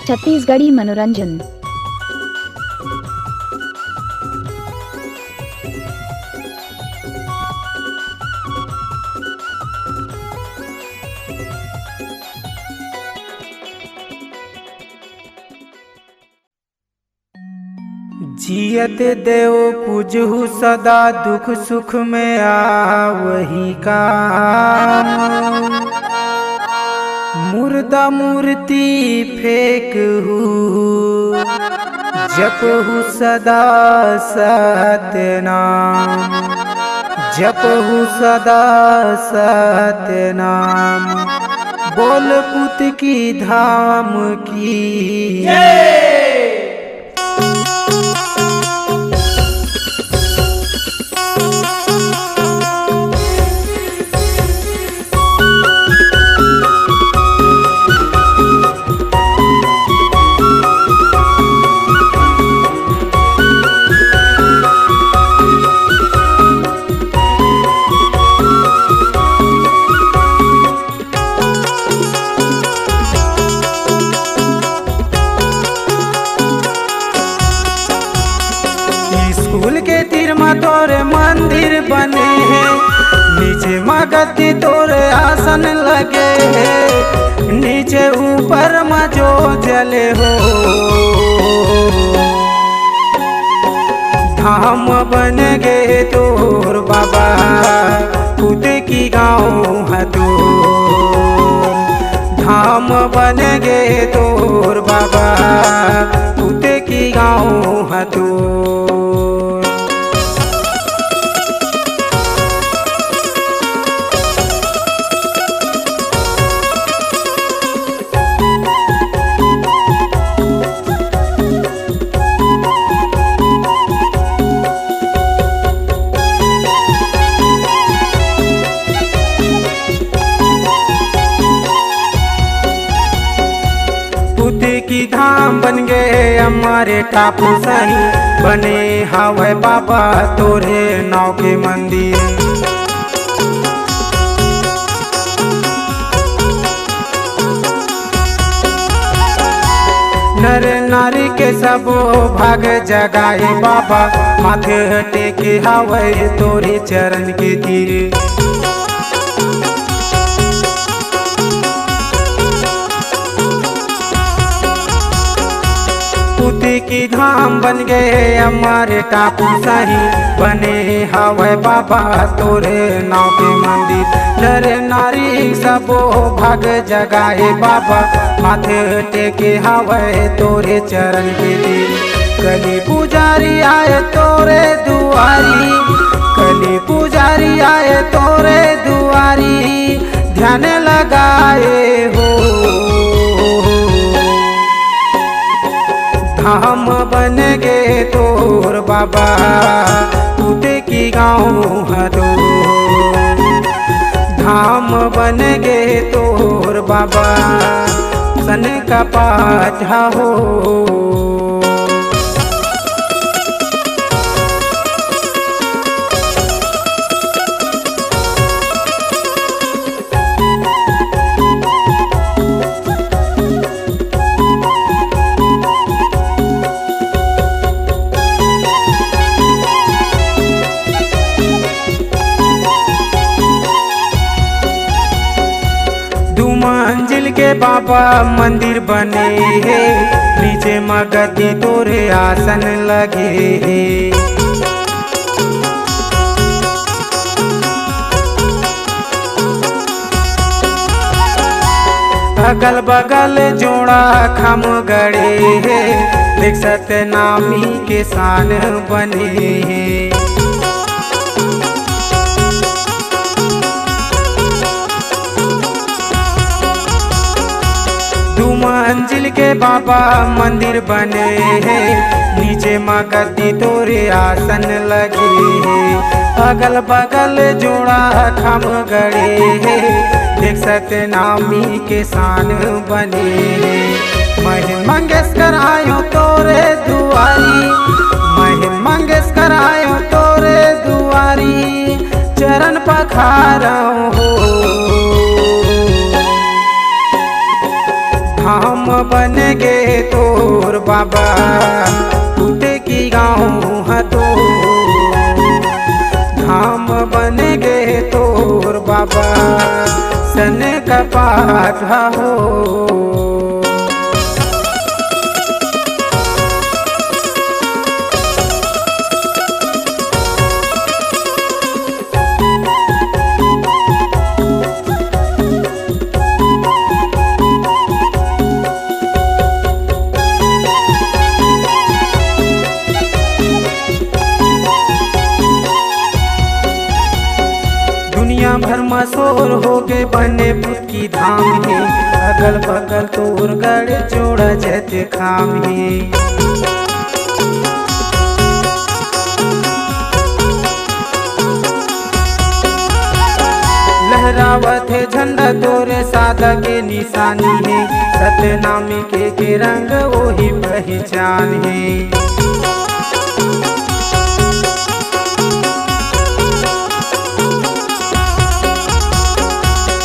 छत्तीसगढ़ी मनोरंजन। जियत देव पूजहु सदा, दुख सुख में आवही काम। मुर्दा मूर्ति फेंकहु, जपहु सदा सत्य नाम। जपहु सदा सत्य नाम, बोल पुत की धाम की। स्कूल के तीर में तोरे मंदिर बने हैं, नीचे मगती तोरे आसन लगे हैं, नीचे ऊपर में जो जले हो। धाम बन गए तोर बाबा, खुद की गाँव है तो। धाम बन गए तोर बाबा, खुद की गाँव है तो। की धाम बन गए हमारे टापू सही, बने हवे बाबा तोरे नाव के मंदिर। नर नारी के सब भाग जगाए बाबा, माथे टेके हवे तोरे चरण के तीर। पुती की धाम बन गए हमारे टापू सही, बने हवे बाबा तोरे नाव के मंदिर। नर नारी सबो भाग जगाए बाबा, माथे टेके हवे तोरे चरण के तीर। कली पुजारी आए तोरे दुआरी, कली पुजारी आए तोरे दुआरी, ध्यान लगाए हो। धाम बन गए तोर बाबा, खुद की गाँव है तो। धाम बन गए तोर बाबा, सन का पाछा हो। मंजिल के बाबा मंदिर बने हैं, नीचे मगती तोरे आसन लगे हैं। अगल बगल जोड़ा खम गड़े हैं, देख सतनामी के शान बने हैं। मंजिल के बाबा मंदिर बने हैं, नीचे मगती तोरे आसन लगे हैं। अगल बगल जोड़ा खम गड़े हैं, देख सतनामी के शान बने हैं। मैं मंगेशकर आयो तोरे दुआरी, मैं मंगेशकर आयो तोरे दुआरी, चरण पखा पधारऊ हो। धाम बन गे तोर बाबा टूट की गाँव है तो। धाम बन गे तोर बाबा सन का पाठ हो। दुनिया भर मशहूर हो गए बने पुत की धाम है। अगल बगल तोर गढ़ जोड़ा जैते खाम है। लहरावत है झंडा तोरे सादा के निशानी है। सतनामी के रंग वही पहचान है।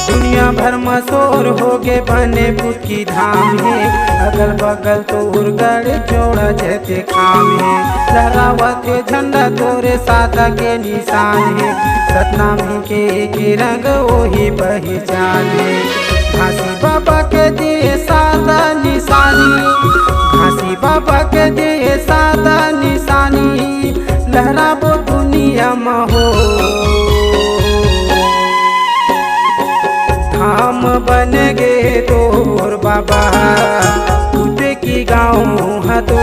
दुनिया भर मशहूर हो गए बने पुत की धाम है। अगल बगल तोर गढ़ जोड़ा जैते खाम है। लहरावत है झंडा तोरे सादा के निशान है। सतनामी के रंग वही पहचान है। घासी बाबा के दिए सादा निशानी। घासी बाबा के दिए सादा निशानी। लहराबो दुनिया में हो। धाम बन गे तोर बाबा टूट की गाँव है तो।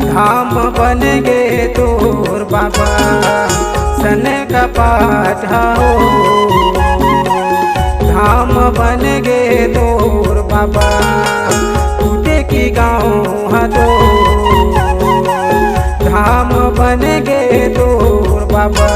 धाम बन गे तोर बाबा सन का पाठ हो। धाम बन गे तोर बाबा टूट की गाँव है तो। धाम बन गे तोर बाबा